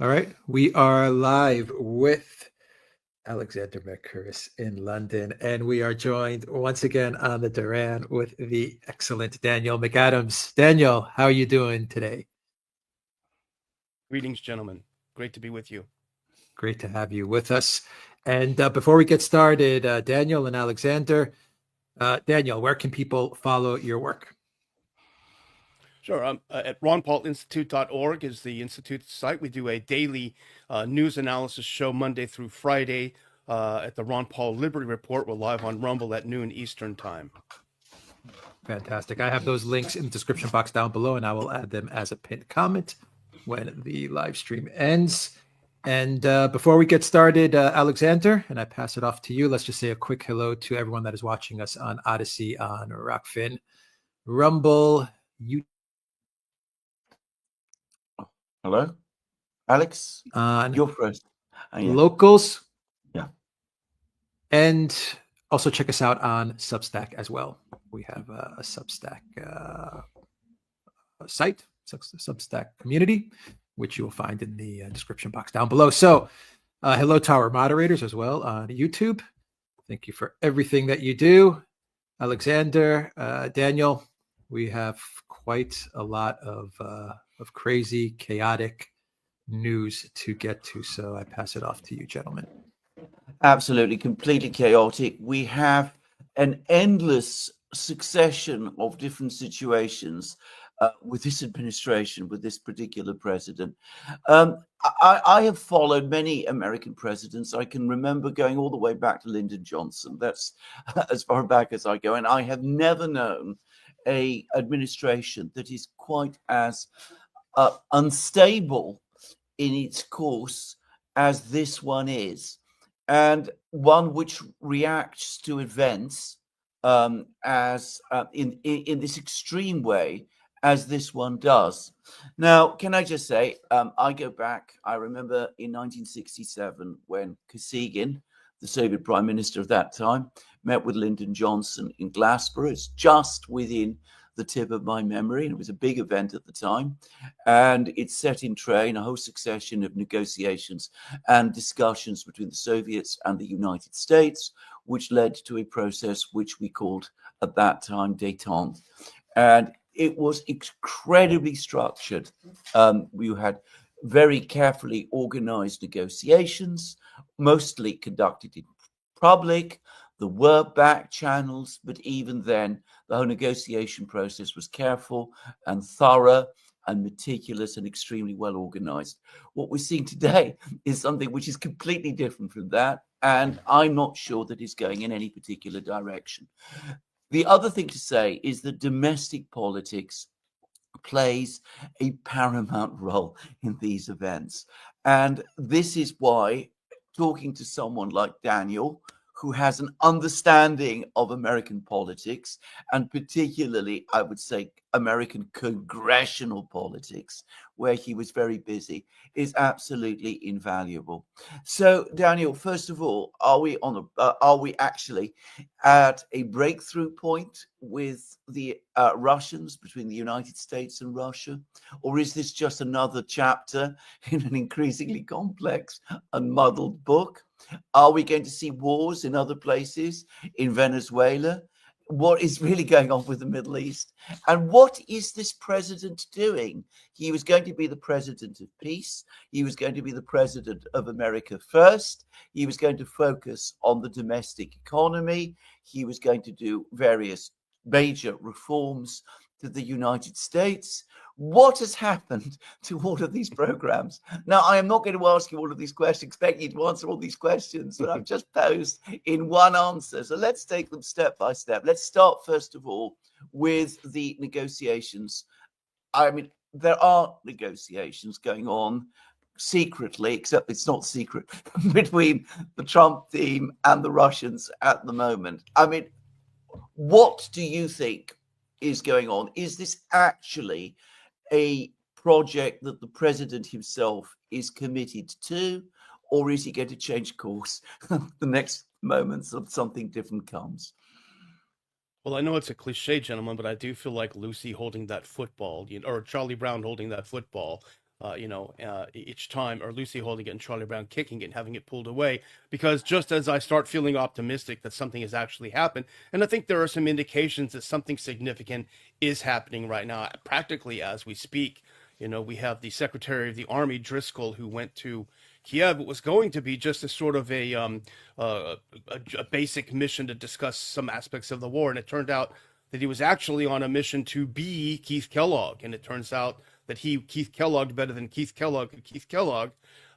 All right, we are live with Alexander Mercouris in London, and we are joined once again on the Duran with the excellent Daniel McAdams. Daniel, how are you doing today? Greetings, gentlemen. Great to be with you. Great to have you with us. And before we get started, Daniel and Alexander, Daniel, where can people follow your work? Sure. At ronpaulinstitute.org is the Institute's site. We do a daily news analysis show Monday through Friday at the Ron Paul Liberty Report. We're live on Rumble at noon Eastern Time. Fantastic. I have those links in the description box down below, and I will add them as a pinned comment when the live stream ends. And before we get started, Alexander, and I pass it off to you, let's just say a quick hello to everyone that is watching us on Odyssey, on Rockfin, Rumble, YouTube. Hello, Alex. On You're first. Yeah. Locals. Yeah. And also check us out on Substack as well. We have a Substack site, Substack community, which you will find in the description box down below. So hello to our moderators as well on YouTube. Thank you for everything that you do. Alexander, Daniel, we have quite a lot of crazy, chaotic news to get to. So I pass it off to you, gentlemen. Absolutely, completely chaotic. We have an endless succession of different situations with this administration, with this particular president. I have followed many American presidents. I can remember going all the way back to Lyndon Johnson. That's as far back as I go. And I have never known an administration that is quite as unstable in its course as this one is, and one which reacts to events as in this extreme way as this one does. Now, can I just say, I go back, I remember in 1967 when Kosygin, the Soviet prime minister of that time, met with Lyndon Johnson in Glasgow. It's just within the tip of my memory, and it was a big event at the time, and it set in train a whole succession of negotiations and discussions between the Soviets and the United States, which led to a process which we called at that time détente. And it was incredibly structured. We had very carefully organized negotiations, mostly conducted in public. There were back channels, but even then, the whole negotiation process was careful and thorough and meticulous and extremely well organized. What we're seeing today is something which is completely different from that, and I'm not sure that it's going in any particular direction. The other thing to say is that domestic politics plays a paramount role in these events. And this is why talking to someone like Daniel, who has an understanding of American politics, and particularly, I would say, American congressional politics, where he was very busy, is absolutely invaluable. So, Daniel, first of all, are we actually at a breakthrough point with the Russians, between the United States and Russia, or is this just another chapter in an increasingly complex and muddled book? Are we going to see wars in other places, in Venezuela? What is really going on with the Middle East? And what is this president doing? He was going to be the president of peace. He was going to be the president of America first. He was going to focus on the domestic economy. He was going to do various major reforms to the United States. What has happened to all of these programs? Now, I am not going to ask you all of these questions, expect you to answer all these questions that I've just posed in one answer. So let's take them step by step. Let's start, first of all, with the negotiations. I mean, there are negotiations going on secretly, except it's not secret, between the Trump team and the Russians at the moment. I mean, what do you think is going on? Is this actually a project that the president himself is committed to, or is he going to change course the next moment something different comes? Well, I know it's a cliche, gentlemen, but I do feel like Lucy holding that football, or Charlie Brown holding that football. each time, or Lucy holding it and Charlie Brown kicking it and having it pulled away. Because just as I start feeling optimistic that something has actually happened, and I think there are some indications that something significant is happening right now, practically as we speak. We have the Secretary of the Army, Driscoll, who went to Kiev. It was going to be just a sort of a basic mission to discuss some aspects of the war, and it turned out that he was actually on a mission to be Keith Kellogg, and it turns out that Keith Kellogg better than Keith Kellogg and Keith Kellogg,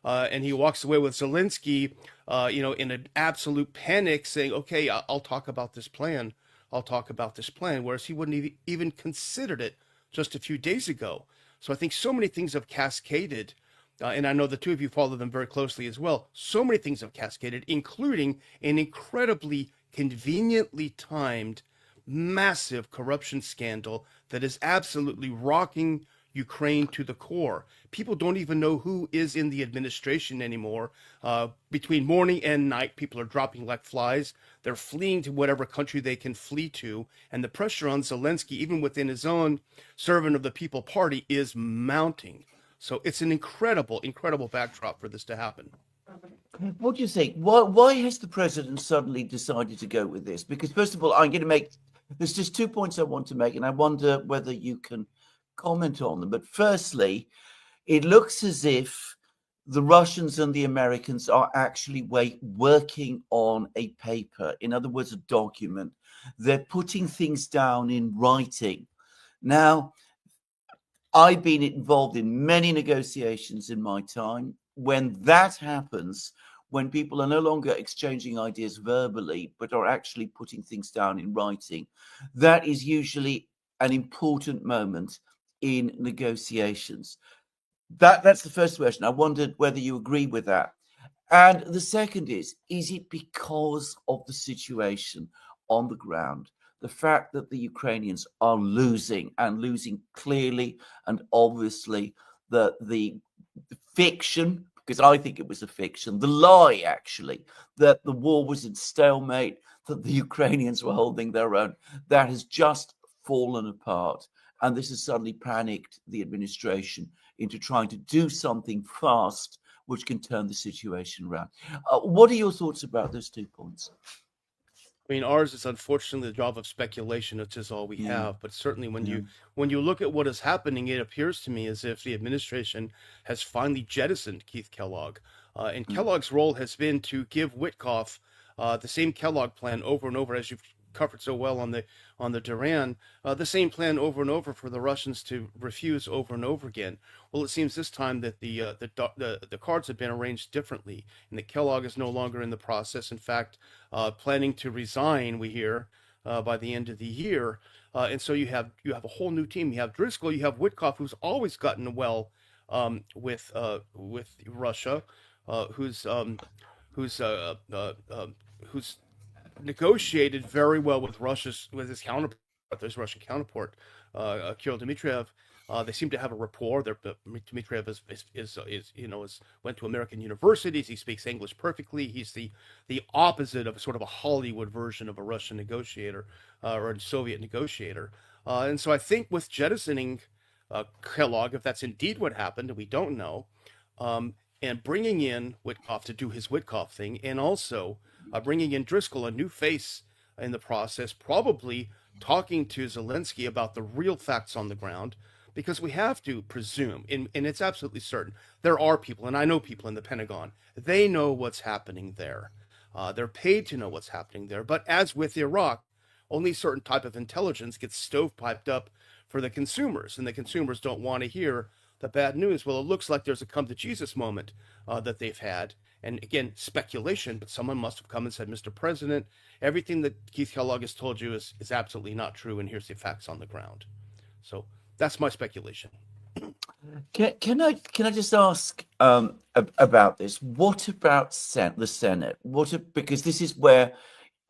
and he walks away with Zelensky, in an absolute panic, saying, "Okay, I'll talk about this plan. I'll talk about this plan," whereas he wouldn't even considered it just a few days ago. So I think so many things have cascaded, and I know the two of you follow them very closely as well. So many things have cascaded, including an incredibly conveniently timed, massive corruption scandal that is absolutely rocking Ukraine to the core. People don't even know who is in the administration anymore. Between morning and night, people are dropping like flies. They're fleeing to whatever country they can flee to. And the pressure on Zelensky, even within his own servant of the people party, is mounting. So it's an incredible, incredible backdrop for this to happen. What do you think? Why has the president suddenly decided to go with this? Because first of all, there's just 2 points I want to make, and I wonder whether you can comment on them. But firstly, it looks as if the Russians and the Americans are actually working on a paper, in other words, a document. They're putting things down in writing. Now, I've been involved in many negotiations in my time. When that happens, when people are no longer exchanging ideas verbally, but are actually putting things down in writing, that is usually an important moment in negotiations. That's the first question. I wondered whether you agree with that. And the second is it because of the situation on the ground, the fact that the Ukrainians are losing clearly and obviously, the fiction, because I think it was a fiction, the lie actually, that the war was in stalemate, that the Ukrainians were holding their own, that has just fallen apart. And this has suddenly panicked the administration into trying to do something fast, which can turn the situation around. What are your thoughts about those 2 points? I mean, ours is unfortunately the job of speculation, which is all we have. But certainly when you look at what is happening, it appears to me as if the administration has finally jettisoned Keith Kellogg. And Kellogg's role has been to give Witkoff the same Kellogg plan over and over, as you've covered so well on the Duran, the same plan over and over for the Russians to refuse over and over again. Well, it seems this time that the cards have been arranged differently, and that Kellogg is no longer in the process. In fact, planning to resign, we hear, by the end of the year. And so you have a whole new team. You have Driscoll, you have Witkoff, who's always gotten well with Russia, who's negotiated very well with his counterpart, his Russian counterpart, Kirill Dmitriev. They seem to have a rapport. Dmitriev went to American universities. He speaks English perfectly. He's the opposite of sort of a Hollywood version of a Russian negotiator or a Soviet negotiator. And so I think with jettisoning Kellogg, if that's indeed what happened, and we don't know, and bringing in Witkoff to do his Witkoff thing, and also bringing in Driscoll, a new face in the process, probably talking to Zelensky about the real facts on the ground, because we have to presume, and it's absolutely certain, there are people, and I know people in the Pentagon, they know what's happening there. They're paid to know what's happening there. But as with Iraq, only certain type of intelligence gets stovepiped up for the consumers, and the consumers don't want to hear the bad news. Well, it looks like there's a come to Jesus moment that they've had. And again, speculation, but someone must have come and said, Mr. President, everything that Keith Kellogg has told you is absolutely not true, and here's the facts on the ground. So that's my speculation. Can I just ask about this? What about the Senate? Because this is where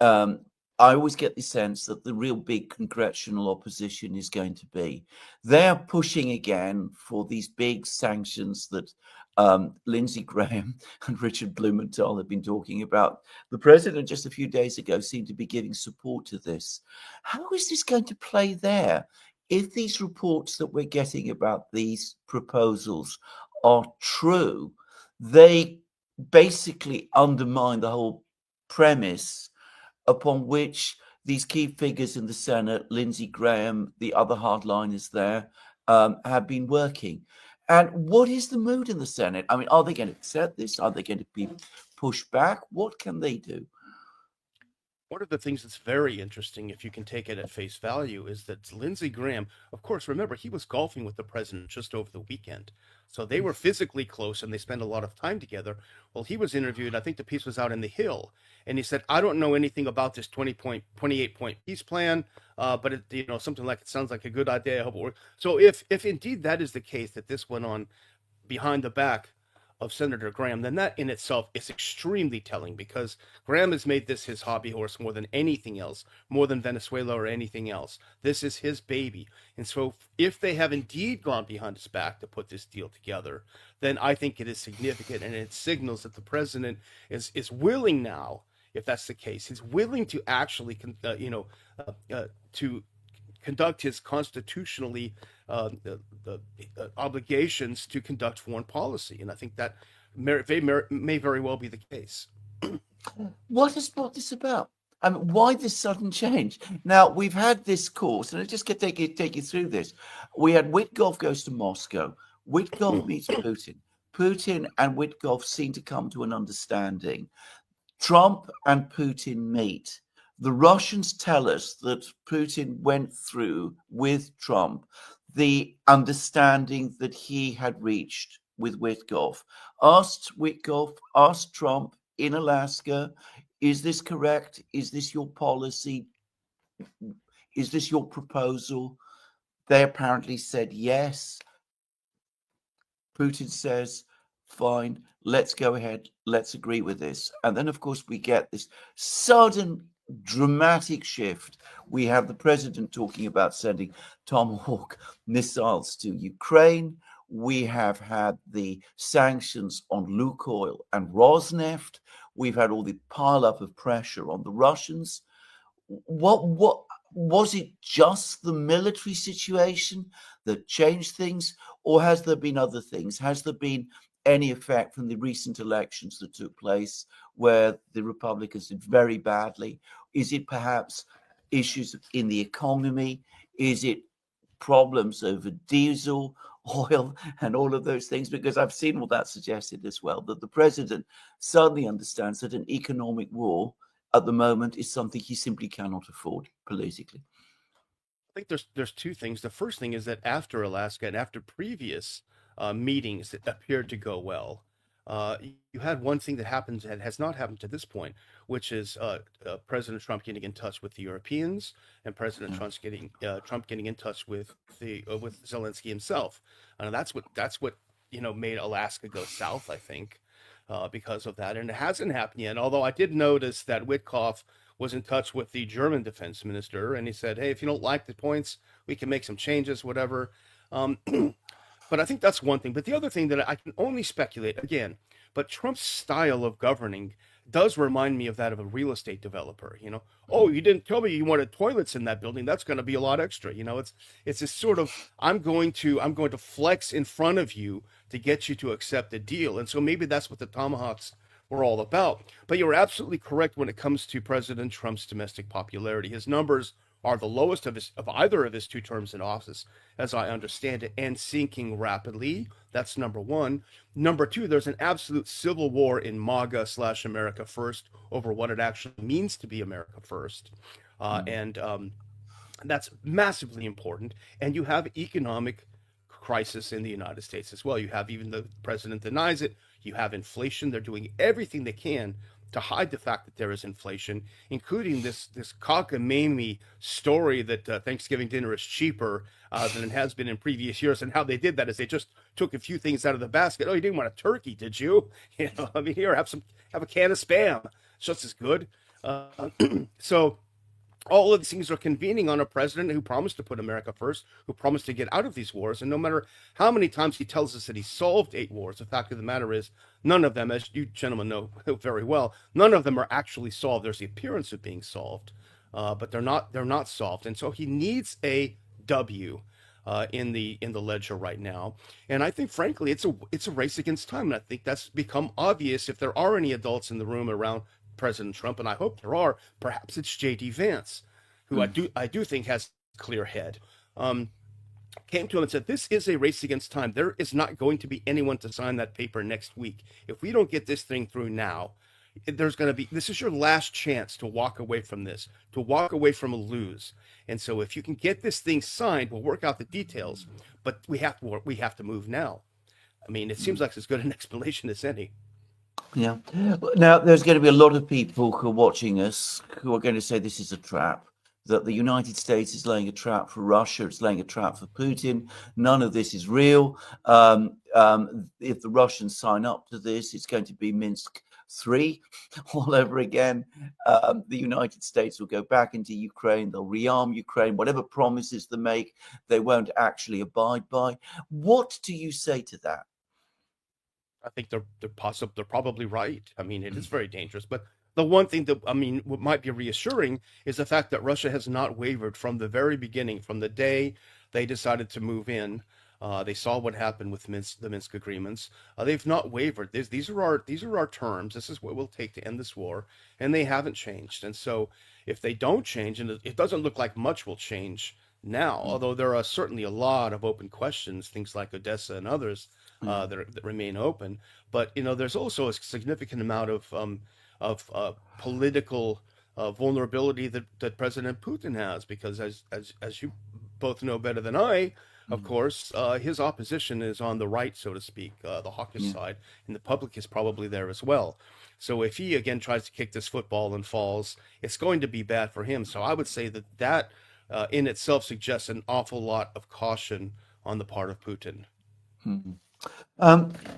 I always get the sense that the real big congressional opposition is going to be. They're pushing again for these big sanctions that Lindsey Graham and Richard Blumenthal have been talking about. The president just a few days ago seemed to be giving support to this. How is this going to play there? If these reports that we're getting about these proposals are true, they basically undermine the whole premise upon which these key figures in the Senate, Lindsey Graham, the other hardliners there, have been working. And what is the mood in the Senate? I mean, are they going to accept this? Are they going to be pushed back? What can they do? One of the things that's very interesting, if you can take it at face value, is that Lindsey Graham, of course, remember, he was golfing with the president just over the weekend. So they were physically close and they spent a lot of time together. Well, he was interviewed, I think the piece was out in the Hill, and he said, I don't know anything about this 28-point peace plan, but it, something like, it sounds like a good idea. I hope it works. So if indeed that is the case, that this went on behind the back of Senator Graham, then that in itself is extremely telling, because Graham has made this his hobby horse more than anything else, more than Venezuela or anything else. This is his baby. And so if they have indeed gone behind his back to put this deal together, then I think it is significant, and it signals that the president is willing now, if that's the case, he's willing to actually, to conduct his constitutionally obligations to conduct foreign policy. And I think that may very well be the case. What has brought this about? I mean, why this sudden change? Now, we've had this course, and I just can take you through this. We had Witkoff goes to Moscow. Witkoff meets Putin. Putin and Witkoff seem to come to an understanding. Trump and Putin meet. The Russians tell us that Putin went through with Trump the understanding that he had reached with Witkoff. Asked Witkoff, asked Trump in Alaska, is this correct? Is this your policy? Is this your proposal? They apparently said yes. Putin says, fine, let's go ahead, let's agree with this. And then, of course, we get this sudden dramatic shift. We have the president talking about sending Tomahawk missiles to Ukraine. We have had the sanctions on Lukoil and Rosneft. We've had all the pile-up of pressure on the Russians. What was it, just the military situation that changed things, or has there been other things? Has there been any effect from the recent elections that took place where the Republicans did very badly? Is it perhaps issues in the economy? Is it problems over diesel, oil, and all of those things? Because I've seen all that suggested as well, that the president suddenly understands that an economic war at the moment is something he simply cannot afford politically. I think there's two things. The first thing is that after Alaska and after previous meetings that appeared to go well, you had one thing that happens that has not happened to this point, which is President Trump getting in touch with the Europeans, and President Trump getting in touch with Zelensky himself, and that's what made Alaska go south, I think, because of that. And it hasn't happened yet. Although I did notice that Witkoff was in touch with the German defense minister, and he said, "Hey, if you don't like the points, we can make some changes, whatever." But I think that's one thing. But the other thing that I can only speculate again, but Trump's style of governing does remind me of that of a real estate developer. Oh, you didn't tell me you wanted toilets in that building. That's going to be a lot extra. It's this sort of, I'm going to flex in front of you to get you to accept a deal. And so maybe that's what the Tomahawks were all about. But you're absolutely correct when it comes to President Trump's domestic popularity. His numbers are the lowest of either of his two terms in office, as I understand it, and sinking rapidly. That's number one. Number two, there's an absolute civil war in MAGA/America First over what it actually means to be America First. And that's massively important. And you have economic crisis in the United States as well. You have, even the president denies it, you have inflation. They're doing everything they can to hide the fact that there is inflation, including this cockamamie story that Thanksgiving dinner is cheaper than it has been in previous years. And how they did that is they just took a few things out of the basket. Oh, you didn't want a turkey, did you? Here, have a can of Spam. It's just as good. So all of these things are convening on a president who promised to put America first, who promised to get out of these wars. And no matter how many times he tells us that he solved 8 wars, the fact of the matter is none of them, as you gentlemen know very well, none of them are actually solved. There's the appearance of being solved, but they're not solved. And so he needs a W. in the ledger right now. And I think, frankly, it's a race against time. And I think that's become obvious. If there are any adults in the room around President Trump, and I hope there are, perhaps it's J.D. Vance, who I do think has a clear head. Came to him and said, "This is a race against time. There is not going to be anyone to sign that paper next week. If we don't get this thing through now, this is your last chance to walk away from this, to walk away from a lose. And so if you can get this thing signed, we'll work out the details, but we have to move now." I mean, it seems like as good an explanation as any. Yeah. Now, there's going to be a lot of people who are watching us who are going to say this is a trap, that the United States is laying a trap for Russia, it's laying a trap for Putin. None of this is real. If the Russians sign up to this, it's going to be Minsk 3 all over again. The United States will go back into Ukraine, they'll rearm Ukraine, whatever promises they make, they won't actually abide by. What do you say to that? I think they're probably right. I mean, it is very dangerous, but the one thing that, I mean, what might be reassuring is the fact that Russia has not wavered from the very beginning, from the day they decided to move in. They saw what happened with the Minsk agreements. They've not wavered. These are our terms. This is what we'll take to end this war, and they haven't changed. And so, if they don't change, and it doesn't look like much will change now, although there are certainly a lot of open questions, things like Odessa and others that remain open. But there's also a significant amount of political vulnerability that President Putin has, because as you both know better than I, of course, his opposition is on the right, so to speak, the hawkish side, and the public is probably there as well. So if he again tries to kick this football and falls, it's going to be bad for him. So I would say that in itself suggests an awful lot of caution on the part of Putin.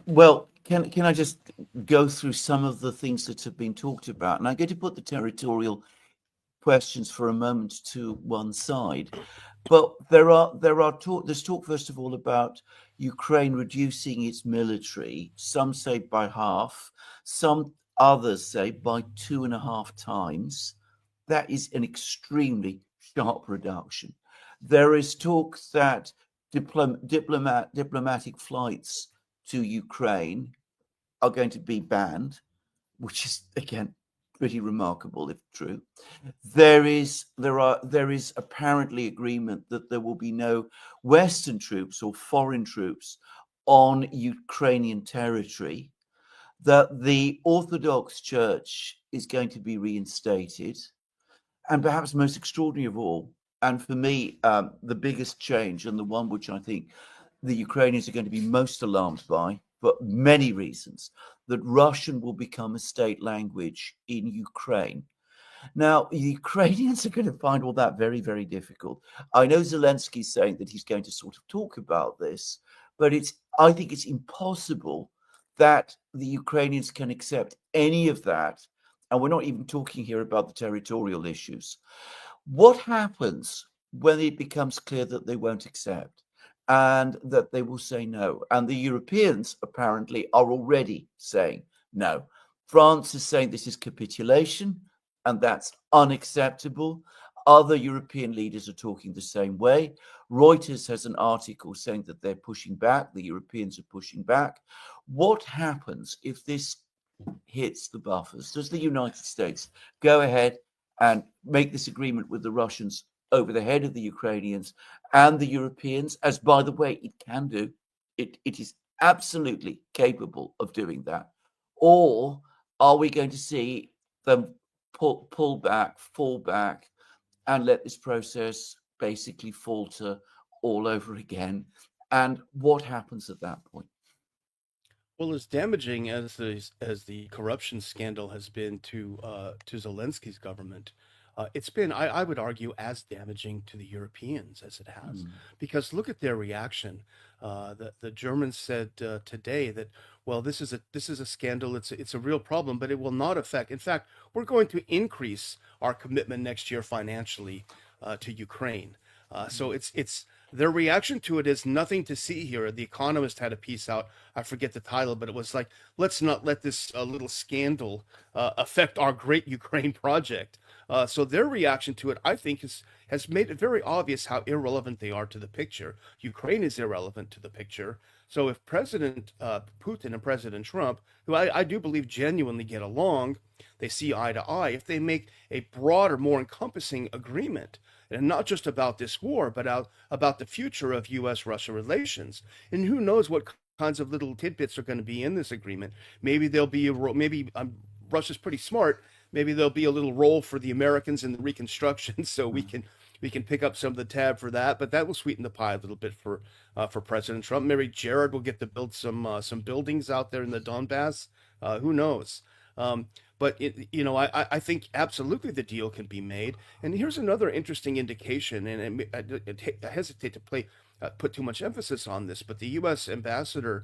Well, can I just go through some of the things that have been talked about? And I'm going to put the territorial questions for a moment to one side. But there's talk, first of all, about Ukraine reducing its military. Some say by half, some others say by 2.5 times. That is an extremely sharp reduction. There is talk that diplomatic flights to Ukraine are going to be banned, which is again pretty remarkable if true. There is apparently agreement that there will be no Western troops or foreign troops on Ukrainian territory, that the Orthodox Church is going to be reinstated, and perhaps most extraordinary of all, and for me, the biggest change, and the one which I think the Ukrainians are going to be most alarmed by, for many reasons, that Russian will become a state language in Ukraine. Now, the Ukrainians are going to find all that very, very difficult. I know Zelensky's saying that he's going to sort of talk about this, but I think it's impossible that the Ukrainians can accept any of that. And we're not even talking here about the territorial issues. What happens when it becomes clear that they won't accept and that they will say no? And the Europeans apparently are already saying no. France is saying this is capitulation, and that's unacceptable. Other European leaders are talking the same way. Reuters has an article saying that they're pushing back. The Europeans are pushing back. What happens if this hits the buffers? Does the United States go ahead and make this agreement with the Russians over the head of the Ukrainians and the Europeans, as, by the way, it can do? It is absolutely capable of doing that. Or are we going to see them pull back, fall back, and let this process basically falter all over again? And what happens at that point? Well, as damaging as the corruption scandal has been to Zelensky's government, it's been, I would argue, as damaging to the Europeans as it has. Because look at their reaction. The Germans said today that, well, this is a scandal. It's a real problem, but it will not affect. In fact, we're going to increase our commitment next year financially to Ukraine. So their reaction to it is nothing to see here. The Economist had a piece out. I forget the title, but it was like, let's not let this little scandal affect our great Ukraine project. So their reaction to it, I think, has made it very obvious how irrelevant they are to the picture. Ukraine is irrelevant to the picture. So if President Putin and President Trump, who I do believe genuinely get along, they see eye to eye, if they make a broader, more encompassing agreement, and not just about this war, but about the future of U.S.-Russia relations, and who knows what kinds of little tidbits are going to be in this agreement. Maybe there'll be Russia's pretty smart. Maybe there'll be a little role for the Americans in the reconstruction, so we can pick up some of the tab for that. But that will sweeten the pie a little bit for President Trump. Maybe Jared will get to build some buildings out there in the Donbass. Who knows? But I think absolutely the deal can be made. And here's another interesting indication, and I hesitate to put too much emphasis on this, but the U.S. ambassador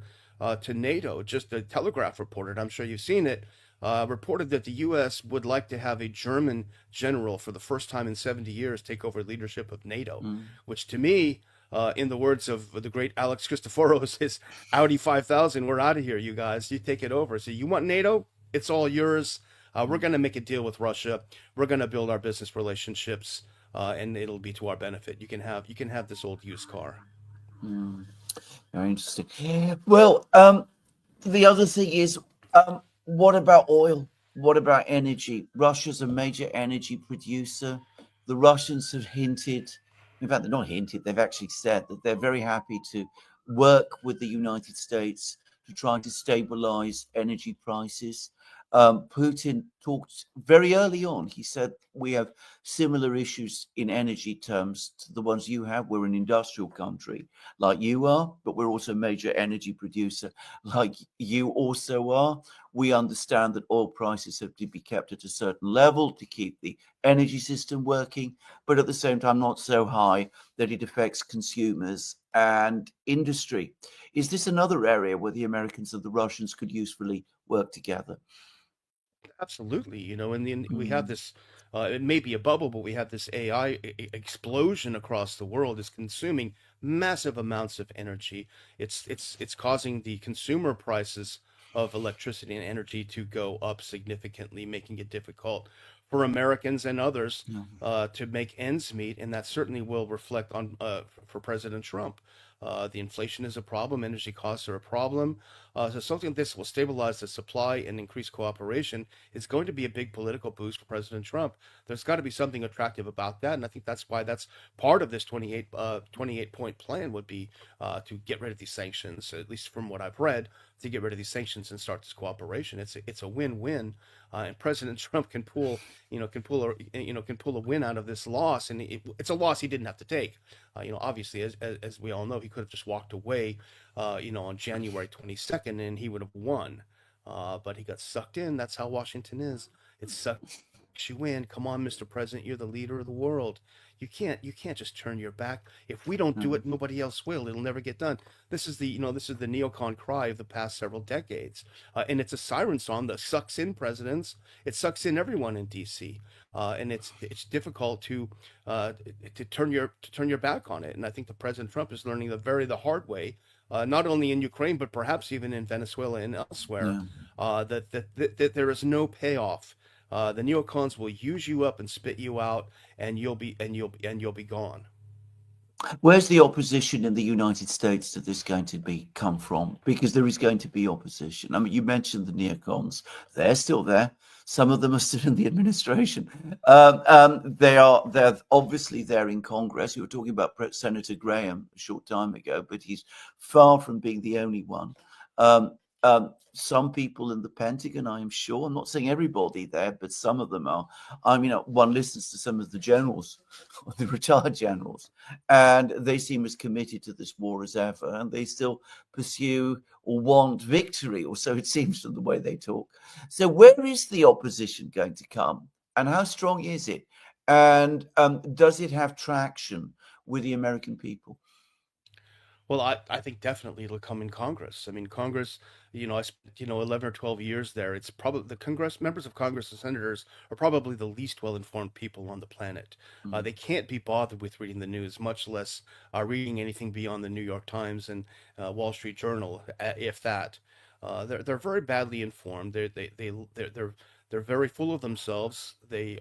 to NATO, just the Telegraph reported, I'm sure you've seen it, reported that the U.S. would like to have a German general for the first time in 70 years take over leadership of NATO, which to me, in the words of the great Alex Christoforos, is Audi 5000. We're out of here, you guys. You take it over. So you want NATO? It's all yours. We're going to make a deal with Russia. We're going to build our business relationships, and it'll be to our benefit. You can have this old used car. Very interesting. Well, the other thing is, what about oil? What about energy? Russia's a major energy producer. The Russians have hinted, in fact, they're not hinted, they've actually said that they're very happy to work with the United States to try to stabilize energy prices. Putin talked very early on. He said, we have similar issues in energy terms to the ones you have. We're an industrial country like you are, but we're also a major energy producer like you also are. We understand that oil prices have to be kept at a certain level to keep the energy system working, but at the same time, not so high that it affects consumers and industry. Is this another area where the Americans and the Russians could usefully work together? Absolutely. And then we have this, it may be a bubble, but we have this AI explosion across the world. It's consuming massive amounts of energy. It's causing the consumer prices of electricity and energy to go up significantly, making it difficult for Americans and others to make ends meet. And that certainly will reflect on for President Trump. The inflation is a problem. Energy costs are a problem. So something like this will stabilize the supply and increase cooperation. Is going to be a big political boost for President Trump. There's got to be something attractive about that. And I think that's why that's part of this 28-point plan would be to get rid of these sanctions, at least from what I've read, to get rid of these sanctions and start this cooperation. It's a win-win. And President Trump can pull a win out of this loss, and it's a loss he didn't have to take. Obviously, as we all know, he could have just walked away, on January 22nd, and he would have won. But he got sucked in. That's how Washington is. It sucks you in. Come on, Mr. President, you're the leader of the world. You can't just turn your back. If we don't do it, nobody else will. It'll never get done. This is the neocon cry of the past several decades, and it's a siren song that sucks in presidents. It sucks in everyone in D.C. And it's difficult to turn your back on it. And I think the President Trump is learning the hard way, not only in Ukraine but perhaps even in Venezuela and elsewhere, that there is no payoff. The neocons will use you up and spit you out, and you'll be gone. Where's the opposition in the United States to this going to come from? Because there is going to be opposition. I mean, you mentioned the neocons; they're still there. Some of them are still in the administration. They're obviously there in Congress. You were talking about Senator Graham a short time ago, but he's far from being the only one. Some people in the Pentagon, I am sure, I'm not saying everybody there, but some of them are. One listens to some of the generals, the retired generals, and they seem as committed to this war as ever, and they still pursue or want victory, or so it seems from the way they talk. So where is the opposition going to come, and how strong is it? And does it have traction with the American people? Well, I think definitely it'll come in Congress. I mean, Congress, I spent, 11 or 12 years there. It's probably the members of Congress and senators are probably the least well-informed people on the planet. Mm. They can't be bothered with reading the news, much less reading anything beyond the New York Times and Wall Street Journal, if that. They're very badly informed. They're very full of themselves. They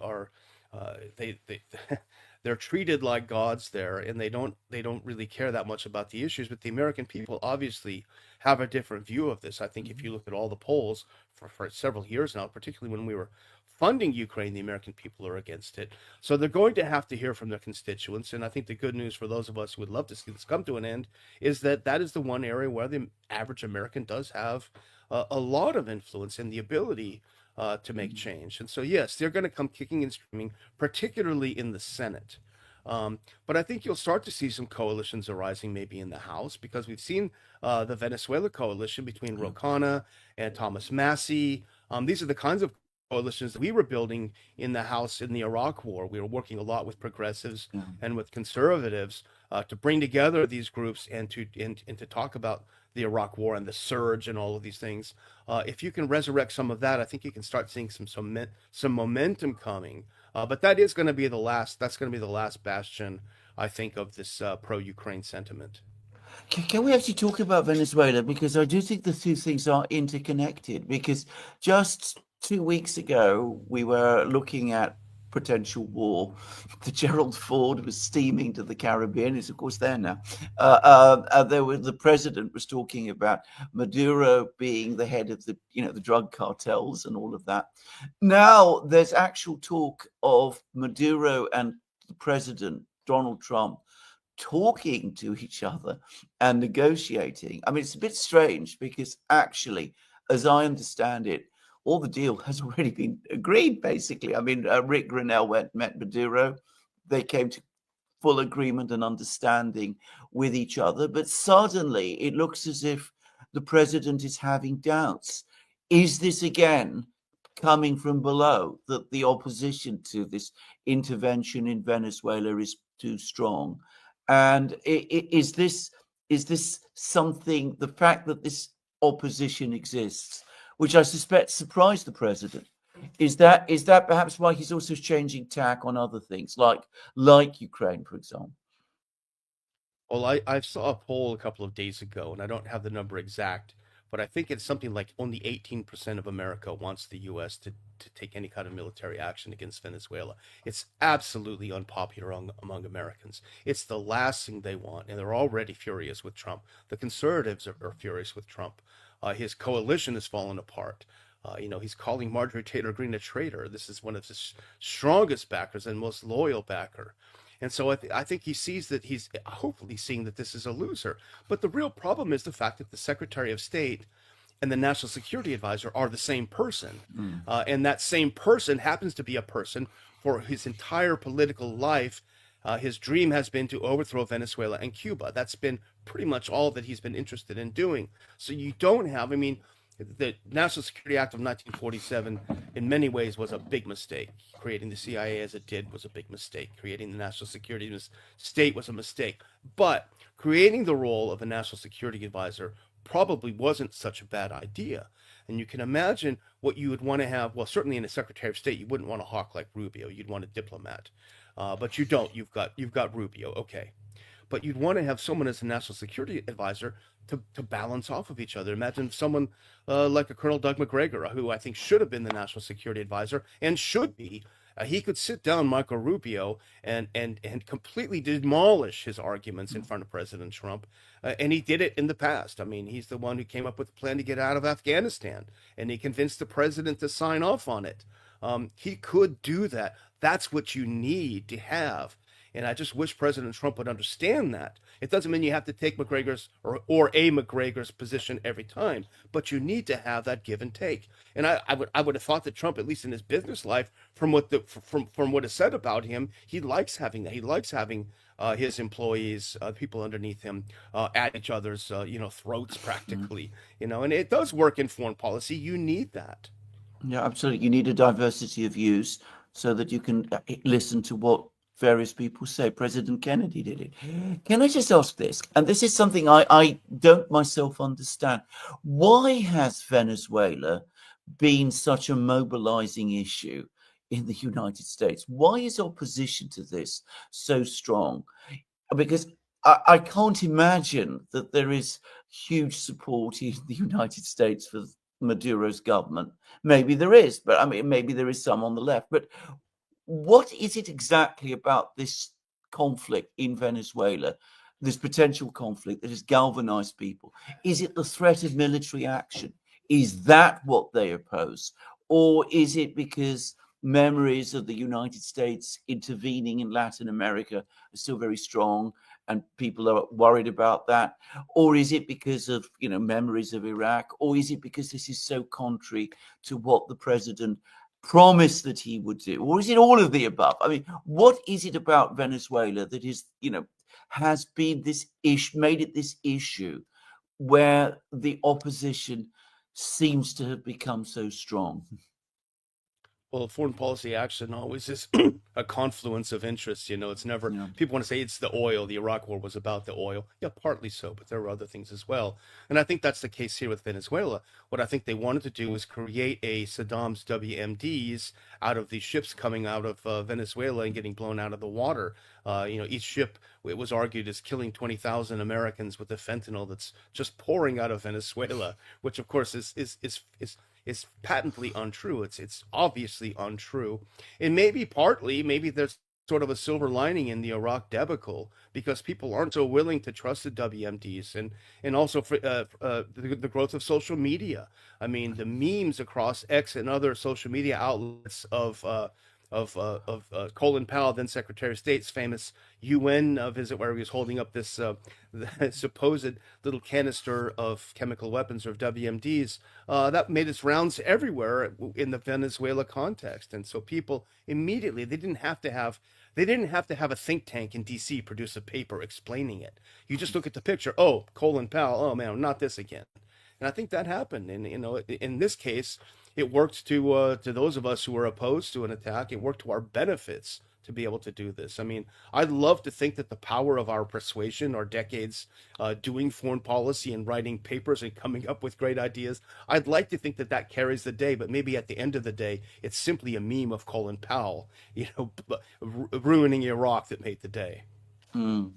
they're treated like gods there, and they don't really care that much about the issues. But the American people obviously have a different view of this. I think if you look at all the polls for several years now, particularly when we were funding Ukraine, the American people are against it. So they're going to have to hear from their constituents. And I think the good news for those of us who would love to see this come to an end is that that is the one area where the average American does have a lot of influence and the ability to make change. And so, yes, they're going to come kicking and screaming, particularly in the Senate. But I think you'll start to see some coalitions arising maybe in the House, because we've seen the Venezuela coalition between Rokana and Thomas Massey. These are the kinds of coalitions that we were building in the House in the Iraq War. We were working a lot with progressives Yeah. and with conservatives to bring together these groups and to talk about the Iraq War and the surge and all of these things. If you can resurrect some of that, I think you can start seeing some momentum coming. But that is going to be the last. That's going to be the last bastion, I think, of this pro-Ukraine sentiment. Can we actually talk about Venezuela? Because I do think the two things are interconnected. Because just 2 weeks ago, we were looking at potential war. The Gerald Ford was steaming to the Caribbean. It's of course there now. The president was talking about Maduro being the head of the drug cartels and all of that. Now there's actual talk of Maduro and the president Donald Trump talking to each other and negotiating. I mean, it's a bit strange because actually, as I understand it, all the deal has already been agreed, basically. I mean, Rick Grenell met Maduro. They came to full agreement and understanding with each other. But suddenly it looks as if the president is having doubts. Is this again coming from below, that the opposition to this intervention in Venezuela is too strong? And is this something, the fact that this opposition exists, which I suspect surprised the president, is that perhaps why he's also changing tack on other things, like Ukraine, for example? Well, I saw a poll a couple of days ago, and I don't have the number exact, but I think it's something like only 18% of America wants the U.S. to take any kind of military action against Venezuela. It's absolutely unpopular among Americans. It's the last thing they want, and they're already furious with Trump. The conservatives are furious with Trump. His coalition has fallen apart. He's calling Marjorie Taylor Greene a traitor. This is one of his strongest backers and most loyal backer. And so I think he sees that he's hopefully seeing that this is a loser. But the real problem is the fact that the Secretary of State and the National Security Advisor are the same person. And that same person happens to be a person for his entire political life. His dream has been to overthrow Venezuela and Cuba. That's been pretty much all that he's been interested in doing. So you don't have, the National Security Act of 1947 in many ways was a big mistake. Creating the CIA as it did was a big mistake. Creating the National Security State was a mistake. But creating the role of a National Security Advisor probably wasn't such a bad idea. And you can imagine what you would want to have. Well, certainly in a Secretary of State, you wouldn't want a hawk like Rubio. You'd want a diplomat. But you don't. You've got Rubio. Okay. But you'd want to have someone as a National Security Advisor to balance off of each other. Imagine someone like a Colonel Doug McGregor, who I think should have been the National Security Advisor and should be. He could sit down Marco Rubio and completely demolish his arguments in front of President Trump. And he did it in the past. I mean, he's the one who came up with the plan to get out of Afghanistan, and he convinced the president to sign off on it. He could do that. That's what you need to have. And I just wish President Trump would understand that. It doesn't mean you have to take McGregor's or a McGregor's position every time, but you need to have that give and take. And I would have thought that Trump, at least in his business life, from what is said about him, he likes having that. He likes having his employees, people underneath him, at each other's throats practically. And it does work in foreign policy. You need that. Yeah, absolutely. You need a diversity of views so that you can listen to what various people say President Kennedy did it. Can I just ask this? And this is something I don't myself understand. Why has Venezuela been such a mobilizing issue in the United States? Why is opposition to this so strong? Because I can't imagine that there is huge support in the United States for Maduro's government. Maybe there is, but I mean, maybe there is some on the left. But what is it exactly about this conflict in Venezuela, this potential conflict that has galvanized people? Is it the threat of military action? Is that what they oppose? Or is it because memories of the United States intervening in Latin America are still very strong and people are worried about that? Or is it because of, memories of Iraq? Or is it because this is so contrary to what the president promised that he would do? Or is it all of the above? I mean, what is it about Venezuela that is, has been this issue, made it this issue where the opposition seems to have become so strong? Well, foreign policy action always is a confluence of interests. It's never, Yeah. people want to say it's the oil. The Iraq war was about the oil. Yeah, partly so, but there were other things as well. And I think that's the case here with Venezuela. What I think they wanted to do is create a Saddam's WMDs out of these ships coming out of Venezuela and getting blown out of the water. Each ship, it was argued, is killing 20,000 Americans with the fentanyl that's just pouring out of Venezuela, which of course is patently untrue. It's obviously untrue. And maybe there's sort of a silver lining in the Iraq debacle because people aren't so willing to trust the WMDs, and also for the growth of social media. I mean, the memes across X and other social media outlets of Colin Powell, then Secretary of State's famous UN visit, where he was holding up this supposed little canister of chemical weapons or of WMDs, that made its rounds everywhere in the Venezuela context. And so people immediately, they didn't have to have a think tank in DC produce a paper explaining it. You just look at the picture. Oh, Colin Powell. Oh man, not this again. And I think that happened. And in this case, it worked to those of us who were opposed to an attack. It worked to our benefits to be able to do this. I mean, I'd love to think that the power of our persuasion, our decades doing foreign policy and writing papers and coming up with great ideas, I'd like to think that carries the day. But maybe at the end of the day, it's simply a meme of Colin Powell, ruining Iraq that made the day. Can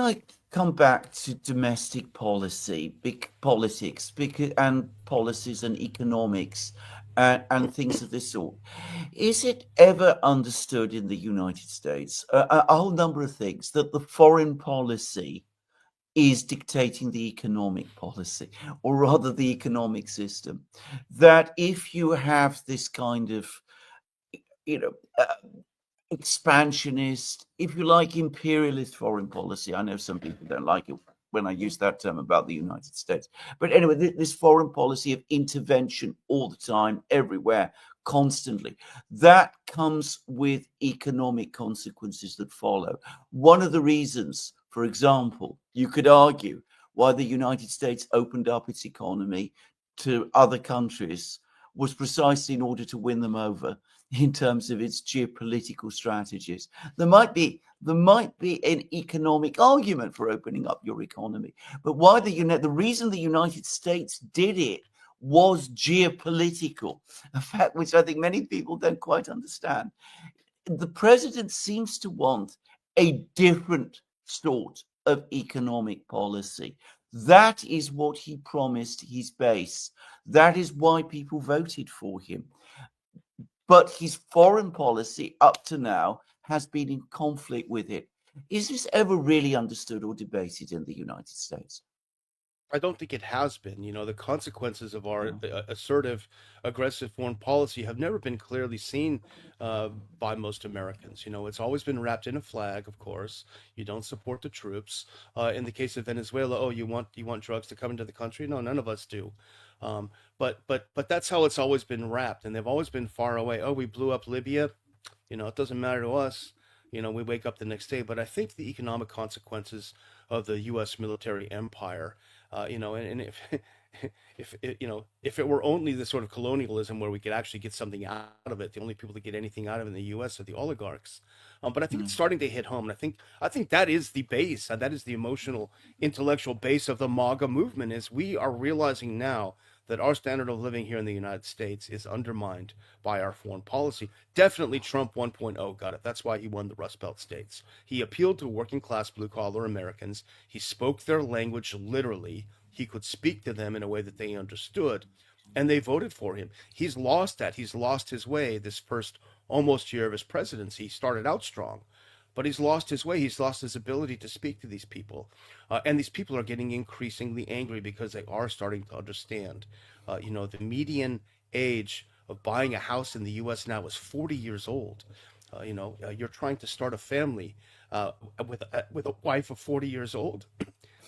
I come back to domestic policy, big politics, and policies and economics and things of this sort? Is it ever understood in the United States, a whole number of things, that the foreign policy is dictating the economic policy, or rather the economic system? That if you have this kind of, expansionist, if you like, imperialist foreign policy. I know some people don't like it when I use that term about the United States. But anyway, this foreign policy of intervention all the time, everywhere, constantly, that comes with economic consequences that follow. One of the reasons, for example, you could argue why the United States opened up its economy to other countries was precisely in order to win them over in terms of its geopolitical strategies. There might be an economic argument for opening up your economy, but why the reason the United States did it was geopolitical, a fact which I think many people don't quite understand. The president seems to want a different sort of economic policy. That is what he promised his base. That is why people voted for him. But his foreign policy up to now has been in conflict with it. Is this ever really understood or debated in the United States? I don't think it has been. The consequences of our assertive, aggressive foreign policy have never been clearly seen by most Americans. It's always been wrapped in a flag, of course. You don't support the troops. In the case of Venezuela, oh, you want drugs to come into the country? No, none of us do. But that's how it's always been wrapped, and they've always been far away. Oh, we blew up Libya. It doesn't matter to us. We wake up the next day. But I think the economic consequences of the U.S. military empire, and if it, if it were only the sort of colonialism where we could actually get something out of it, the only people to get anything out of it in the U.S. are the oligarchs. But I think it's starting to hit home, and I think that is the base, that is the emotional, intellectual base of the MAGA movement. Is we are realizing now that our standard of living here in the United States is undermined by our foreign policy. Definitely Trump 1.0 got it. That's why he won the Rust Belt states. He appealed to working class blue collar Americans. He spoke their language literally. He could speak to them in a way that they understood, and they voted for him. He's lost that. He's lost his way this first almost year of his presidency. He started out strong, but he's lost his way. He's lost his ability to speak to these people. And these people are getting increasingly angry because they are starting to understand. The median age of buying a house in the U.S. now is 40 years old. You're trying to start a family with a wife of 40 years old.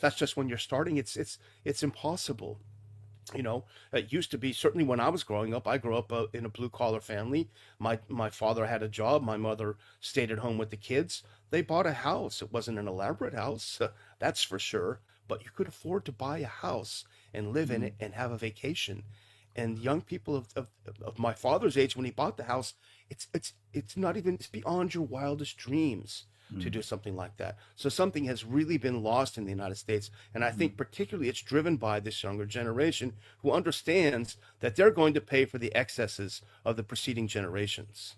That's just when you're starting. It's impossible. It used to be, certainly when I was growing up. I grew up in a blue collar family. My father had a job. My mother stayed at home with the kids. They bought a house. It wasn't an elaborate house, that's for sure, but you could afford to buy a house and live in it and have a vacation. And young people of my father's age, when he bought the house, it's not even, it's beyond your wildest dreams to do something like that. So something has really been lost in the United States. And I think particularly it's driven by this younger generation who understands that they're going to pay for the excesses of the preceding generations.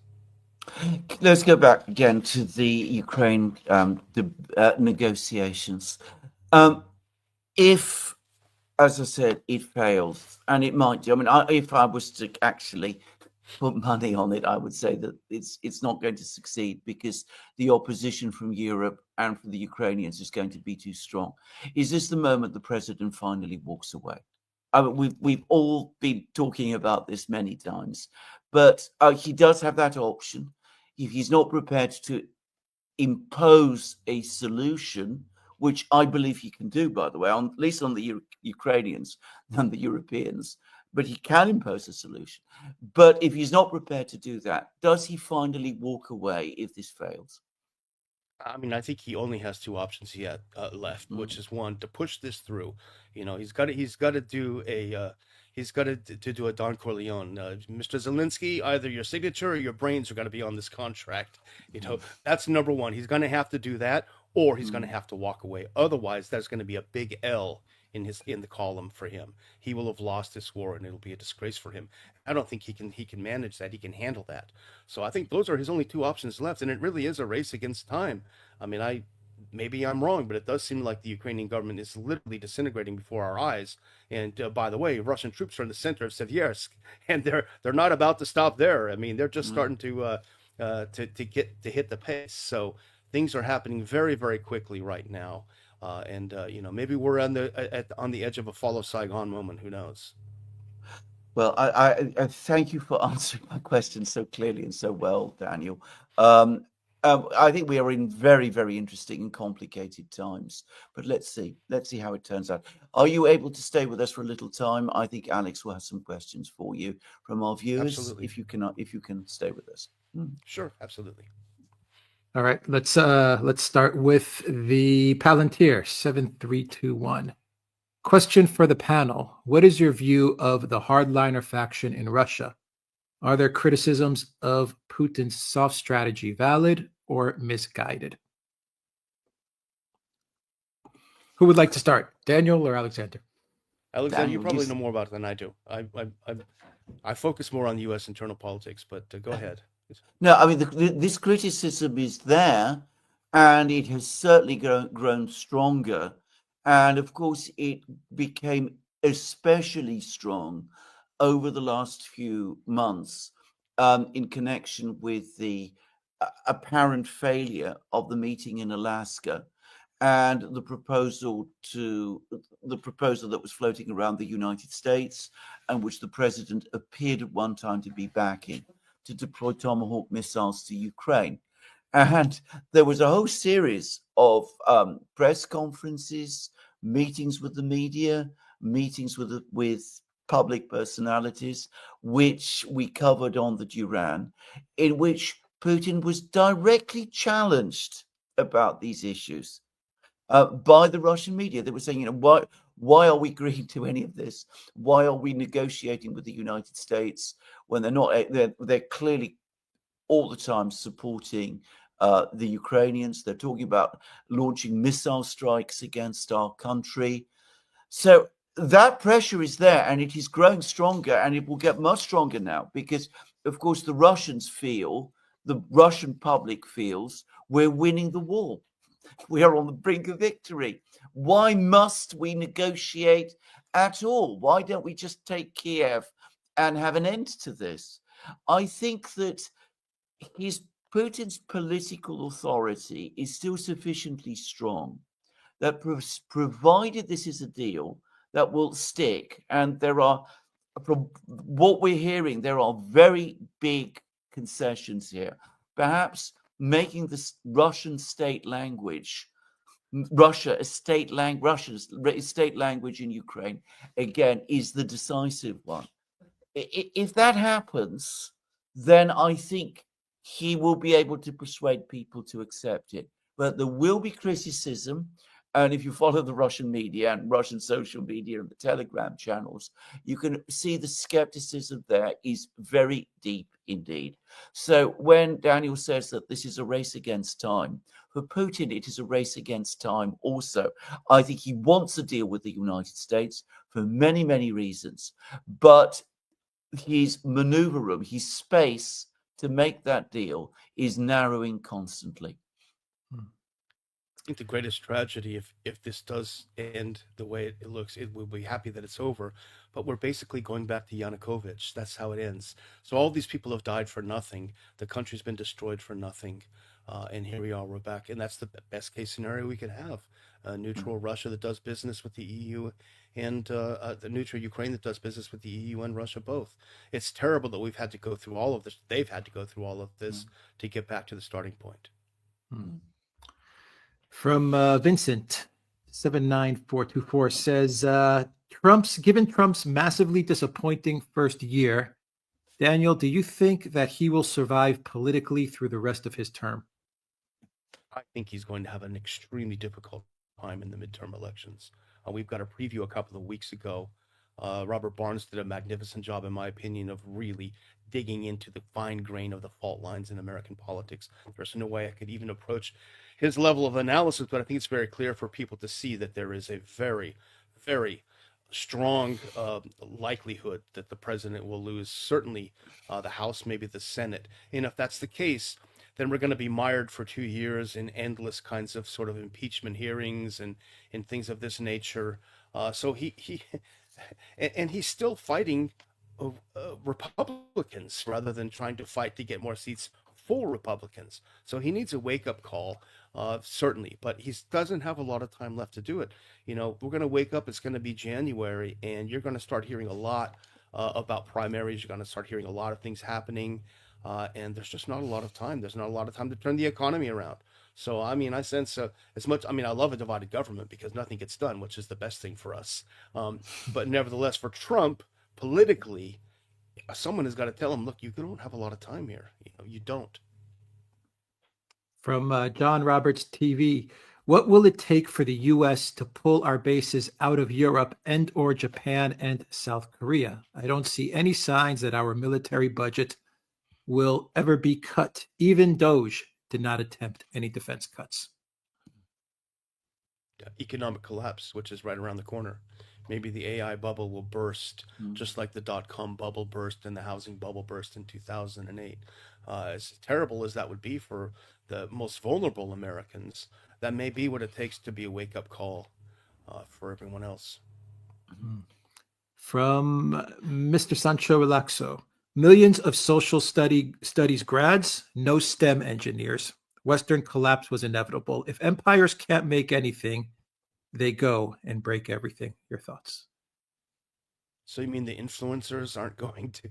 Let's go back again to the Ukraine negotiations. If, as I said, it fails, and it might do. I mean, if I was to actually put money on it, I would say that it's not going to succeed because the opposition from Europe and from the Ukrainians is going to be too strong. Is this the moment the president finally walks away? I mean, we've all been talking about this many times, but he does have that option. If he's not prepared to impose a solution, which I believe he can do, by the way, at least on the Ukrainians than the Europeans, but he can impose a solution. But if he's not prepared to do that, does he finally walk away if this fails? I mean, I think he only has two options yet left, which is one, to push this through. He's got to do a Don Corleone. Mr. Zelensky, either your signature or your brains are going to be on this contract. That's number one. He's going to have to do that, or he's going to have to walk away. Otherwise, there's going to be a big L in the column for him. He will have lost this war, and it'll be a disgrace for him. I don't think he can manage that. He can handle that. So I think those are his only two options left, and it really is a race against time. I mean, maybe I'm wrong, but it does seem like the Ukrainian government is literally disintegrating before our eyes. And by the way, Russian troops are in the center of Seversk, and they're not about to stop there. I mean, they're just starting to hit the pace. So things are happening very, very quickly right now. Maybe we're on the edge of a follow Saigon moment. Who knows? Well, I thank you for answering my question so clearly and so well, Daniel. I think we are in very, very interesting and complicated times, but let's see how it turns out. Are you able to stay with us for a little time? I think Alex will have some questions for you from our viewers. Absolutely. If you can stay with us. Sure, absolutely. All right, let's start with the Palantir 7321. Question for the panel: what is your view of the hardliner faction in Russia? Are their criticisms of Putin's soft strategy valid or misguided? Who would like to start, Daniel or Alexander? Alexander, Daniel, you probably you- know more about it than I do. I focus more on U.S. internal politics, but go ahead. No, I mean, this criticism is there, and it has certainly grown stronger. And of course, it became especially strong over the last few months in connection with the apparent failure of the meeting in Alaska and the proposal that was floating around the United States, and which the president appeared at one time to be backing, to deploy Tomahawk missiles to Ukraine. And there was a whole series of press conferences, meetings with the media, meetings with public personalities, which we covered on the Duran, in which Putin was directly challenged about these issues by the Russian media. They were saying, Why are we agreeing to any of this? Why are we negotiating with the United States when they're not? They're clearly all the time supporting the Ukrainians. They're talking about launching missile strikes against our country. So that pressure is there, and it is growing stronger, and it will get much stronger now because, of course, the Russians feel, the Russian public feels, we're winning the war. We are on the brink of victory. Why must we negotiate at all? Why don't we just take Kiev and have an end to this? I think that Putin's political authority is still sufficiently strong that provided this is a deal that will stick, and there are, from what we're hearing, there are very big concessions here. Perhaps making the Russian state language, Russia's state language in Ukraine, again, is the decisive one. If that happens, then I think he will be able to persuade people to accept it. But there will be criticism. And if you follow the Russian media and Russian social media and the Telegram channels, you can see the skepticism there is very deep indeed. So when Daniel says that this is a race against time, for Putin, it is a race against time also. I think he wants a deal with the United States for many, many reasons. But his maneuver room, his space to make that deal is narrowing constantly. I think the greatest tragedy, if this does end the way it looks, it will be happy that it's over. But we're basically going back to Yanukovych. That's how it ends. So all these people have died for nothing. The country's been destroyed for nothing. And here we are, we're back. And that's the best case scenario we could have. A neutral Russia that does business with the EU, and the neutral Ukraine that does business with the EU and Russia both. It's terrible that we've had to go through all of this. They've had to go through all of this to get back to the starting point. From Vincent, 79424 says, given Trump's massively disappointing first year, Daniel, do you think that he will survive politically through the rest of his term? I think he's going to have an extremely difficult time in the midterm elections. We've got a preview a couple of weeks ago. Robert Barnes did a magnificent job, in my opinion, of really digging into the fine grain of the fault lines in American politics. There's no way I could even approach his level of analysis, but I think it's very clear for people to see that there is a very, very strong likelihood that the president will lose, certainly the House, maybe the Senate. And if that's the case, then we're going to be mired for 2 years in endless kinds of sort of impeachment hearings and things of this nature. So he's still fighting Republicans rather than trying to fight to get more seats for Republicans. So he needs a wake-up call, certainly, but he doesn't have a lot of time left to do it. You know, we're going to wake up, it's going to be January, and you're going to start hearing a lot about primaries. You're going to start hearing a lot of things happening, and there's just not a lot of time. There's not a lot of time to turn the economy around. So, I mean, I sense I love a divided government because nothing gets done, which is the best thing for us. But nevertheless, for Trump, politically, someone has got to tell him, look, you don't have a lot of time here. You know, you don't. From John Roberts TV, what will it take for the U.S. to pull our bases out of Europe and or Japan and South Korea? I don't see any signs that our military budget will ever be cut. Even Doge did not attempt any defense cuts. Economic collapse, which is right around the corner. Maybe the AI bubble will burst, just like the dot-com bubble burst and the housing bubble burst in 2008. As terrible as that would be for the most vulnerable Americans, that may be what it takes to be a wake-up call for everyone else. From Mr. Sancho Relaxo, millions of social studies grads, no STEM engineers. Western collapse was inevitable. If empires can't make anything, they go and break everything. Your thoughts? So you mean the influencers aren't going to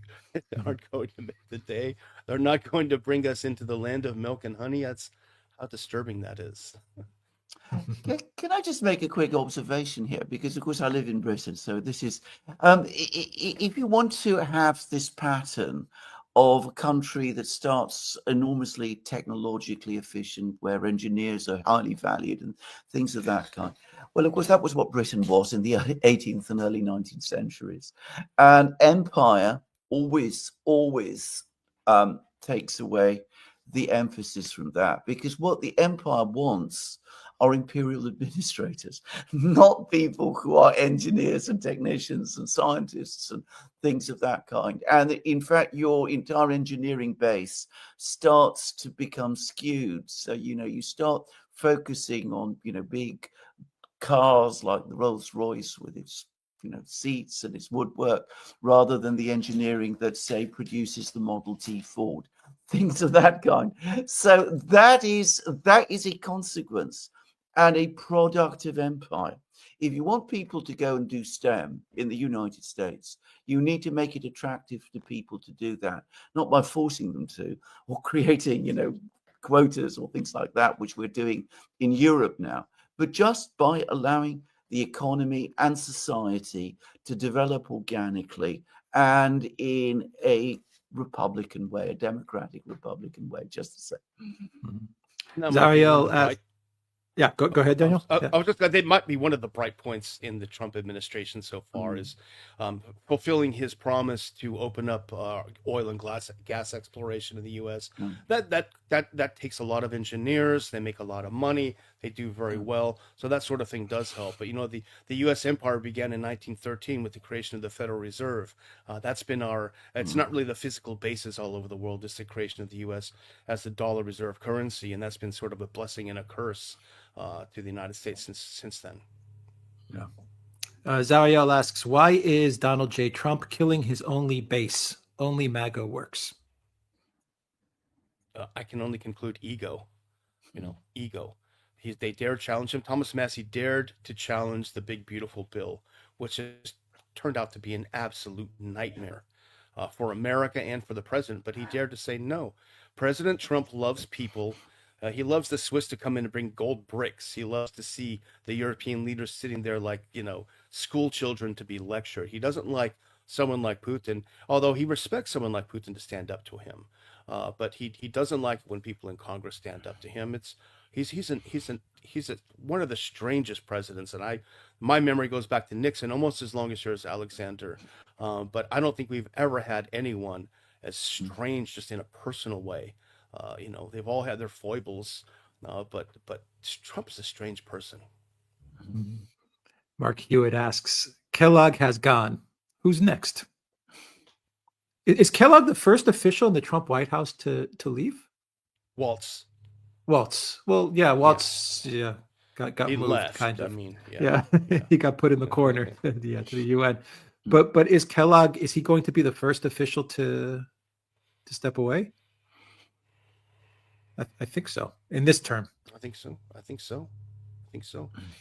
make the day? They're not going to bring us into the land of milk and honey? That's how disturbing that is. Can I just make a quick observation here? Because, of course, I live in Britain. So this is, if you want to have this pattern of a country that starts enormously technologically efficient, where engineers are highly valued and things of that kind. Well, of course, that was what Britain was in the 18th and early 19th centuries. And empire always takes away the emphasis from that, because what the empire wants are imperial administrators, not people who are engineers and technicians and scientists and things of that kind. And in fact, your entire engineering base starts to become skewed. So, you start focusing on, big cars like the Rolls-Royce with its seats and its woodwork, rather than the engineering that, say, produces the Model T Ford, things of that kind. So that is a consequence and a product of empire. If you want people to go and do STEM in the United States, you need to make it attractive to people to do that, not by forcing them to, or creating, quotas or things like that, which we're doing in Europe now, but just by allowing the economy and society to develop organically and in a Republican way, a democratic Republican way, just to say. Mm-hmm. Zariel, yeah, go ahead, Daniel. I was just going to, they might be one of the bright points in the Trump administration so far is fulfilling his promise to open up oil and gas exploration in the U.S. That takes a lot of engineers. They make a lot of money. They do very well. So that sort of thing does help. But, the U.S. empire began in 1913 with the creation of the Federal Reserve. That's been it's not really the physical basis all over the world. It's the creation of the U.S. as the dollar reserve currency. And that's been sort of a blessing and a curse to the United States since then. Yeah. Zariel asks, why is Donald J. Trump killing his only base? Only MAGA works. I can only conclude ego. Ego. They dared challenge him. Thomas Massey dared to challenge the big beautiful bill, which has turned out to be an absolute nightmare for America and for the president. But he dared to say no. President Trump loves people. He loves the Swiss to come in and bring gold bricks. He loves to see the European leaders sitting there like, school children to be lectured. He doesn't like someone like Putin, although he respects someone like Putin to stand up to him. But he doesn't like when people in Congress stand up to him. He's one of the strangest presidents, and my memory goes back to Nixon almost as long as yours, Alexander. But I don't think we've ever had anyone as strange, just in a personal way. They've all had their foibles, but Trump's a strange person. Mark Hewitt asks, Kellogg has gone. Who's next? Is Kellogg the first official in the Trump White House to leave? Waltz. Well, yeah, Waltz. Yeah, got he moved, left. kind of. I mean, yeah. He got put in the corner. To the UN. But is Kellogg? Is he going to be the first official to step away? I think so. In this term. I think so.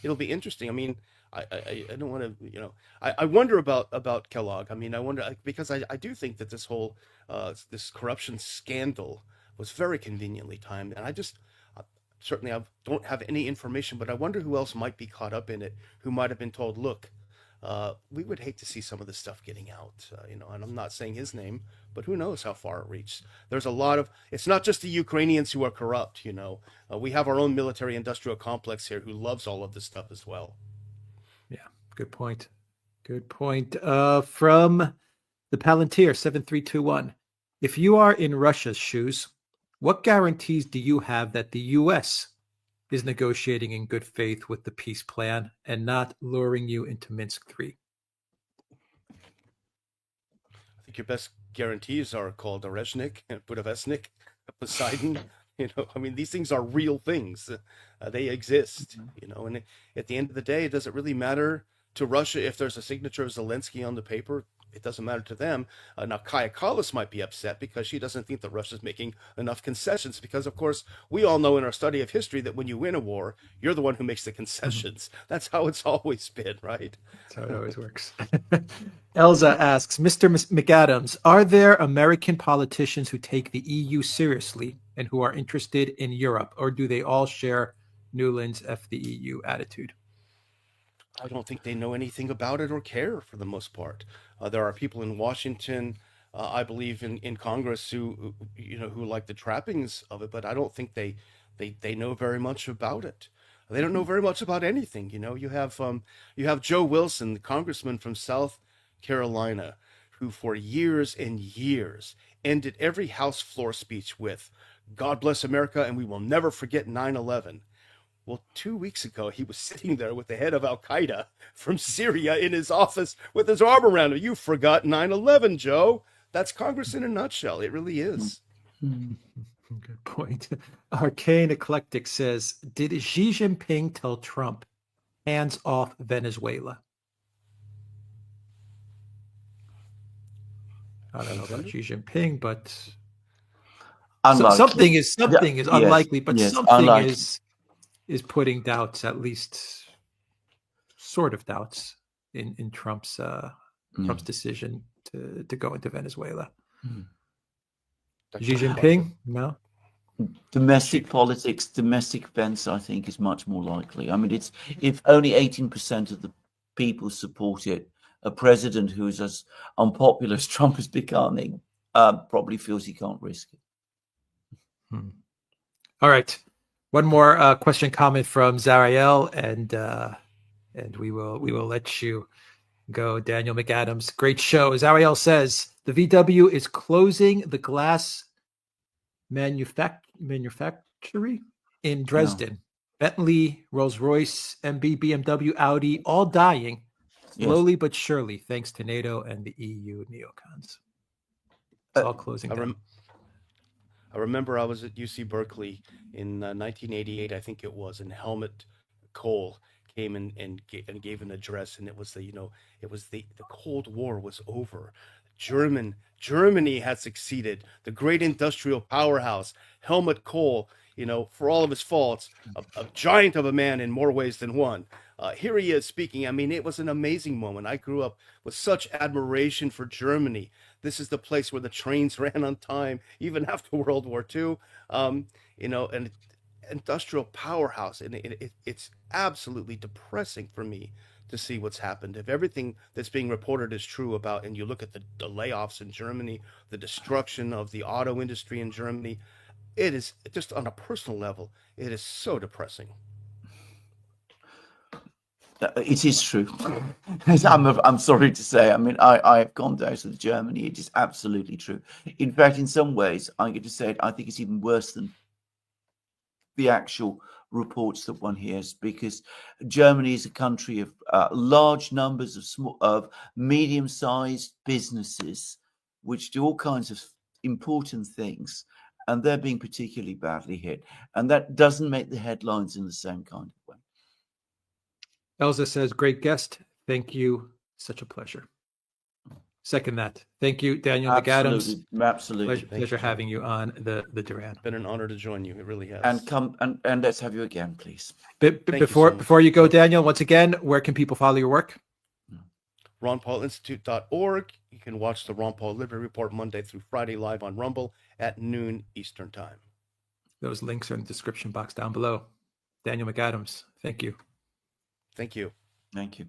It'll be interesting. I mean, I don't want to, I wonder about Kellogg. I mean, I wonder, because I do think that this whole this corruption scandal was very conveniently timed, and I just certainly I don't have any information, but I wonder who else might be caught up in it, who might have been told, look, we would hate to see some of this stuff getting out, and I'm not saying his name, but who knows how far it reached. There's a lot of, it's not just the Ukrainians who are corrupt, we have our own military industrial complex here who loves all of this stuff as well. Yeah, good point. From the Palantir 7321, if you are in Russia's shoes, what guarantees do you have that the U.S. is negotiating in good faith with the peace plan and not luring you into Minsk III? I think your best guarantees are called Oreshnik, Budavestnik, Poseidon. I mean, these things are real things. They exist, and at the end of the day, does it really matter to Russia if there's a signature of Zelensky on the paper? It doesn't matter to them. Now, Kaja Kallas might be upset because she doesn't think that Russia's making enough concessions, because, of course, we all know in our study of history that when you win a war, you're the one who makes the concessions. That's how it's always been, right? That's how it always works. Elza asks, Mr. McAdams, are there American politicians who take the EU seriously and who are interested in Europe, or do they all share Newland's F the EU attitude? I don't think they know anything about it or care for the most part. There are people in Washington I believe in Congress who like the trappings of it, but I don't think they know very much about it. They don't know very much about anything. You have Joe Wilson, the congressman from South Carolina, who for years and years ended every House floor speech with "God bless America," and we will never forget 9/11. Well, 2 weeks ago, he was sitting there with the head of Al Qaeda from Syria in his office with his arm around him. You forgot 9/11, Joe. That's Congress in a nutshell. It really is. Good point. Arcane Eclectic says, did Xi Jinping tell Trump, hands off Venezuela? I don't know about Xi Jinping, but something is unlikely, but yes, something unlikely. is putting doubts, at least sort of doubts, in Trump's decision to go into Venezuela. Xi Jinping? No. Domestic politics, domestic events, I think, is much more likely. I mean, it's if only 18% of the people support it, a president who is as unpopular as Trump is becoming probably feels he can't risk it. All right. One more question comment from Zariel, and we will let you go. Daniel McAdams, great show. Zariel says the VW is closing the glass manufactory in Dresden. No. Bentley, Rolls-Royce, MB, BMW, Audi, all dying slowly but surely, thanks to NATO and the EU neocons. It's all closing down. I remember I was at UC Berkeley in 1988, I think it was, and Helmut Kohl came and gave an address, and it was the Cold War was over. Germany had succeeded. The great industrial powerhouse, Helmut Kohl, for all of his faults, a giant of a man in more ways than one. Here he is speaking. I mean, it was an amazing moment. I grew up with such admiration for Germany. This is the place where the trains ran on time, even after World War II. An industrial powerhouse, and it's absolutely depressing for me to see what's happened. If everything that's being reported is true about, and you look at the layoffs in Germany, the destruction of the auto industry in Germany, it is just on a personal level, it is so depressing. It is true. I'm sorry to say. I mean, I've gone down to Germany. It is absolutely true. In fact, in some ways, I get to say it, I think it's even worse than the actual reports that one hears, because Germany is a country of large numbers of medium-sized businesses which do all kinds of important things, and they're being particularly badly hit, and that doesn't make the headlines in the same kind of way. Elza says, great guest. Thank you. Such a pleasure. Second that. Thank you, Daniel McAdams. Absolutely. Pleasure having you on the Duran. It's been an honor to join you. It really has. And come and let's have you again, please. Before you go, Daniel, once again, where can people follow your work? RonPaulInstitute.org. You can watch the Ron Paul Liberty Report Monday through Friday live on Rumble at noon Eastern Time. Those links are in the description box down below. Daniel McAdams, thank you. Thank you. Thank you.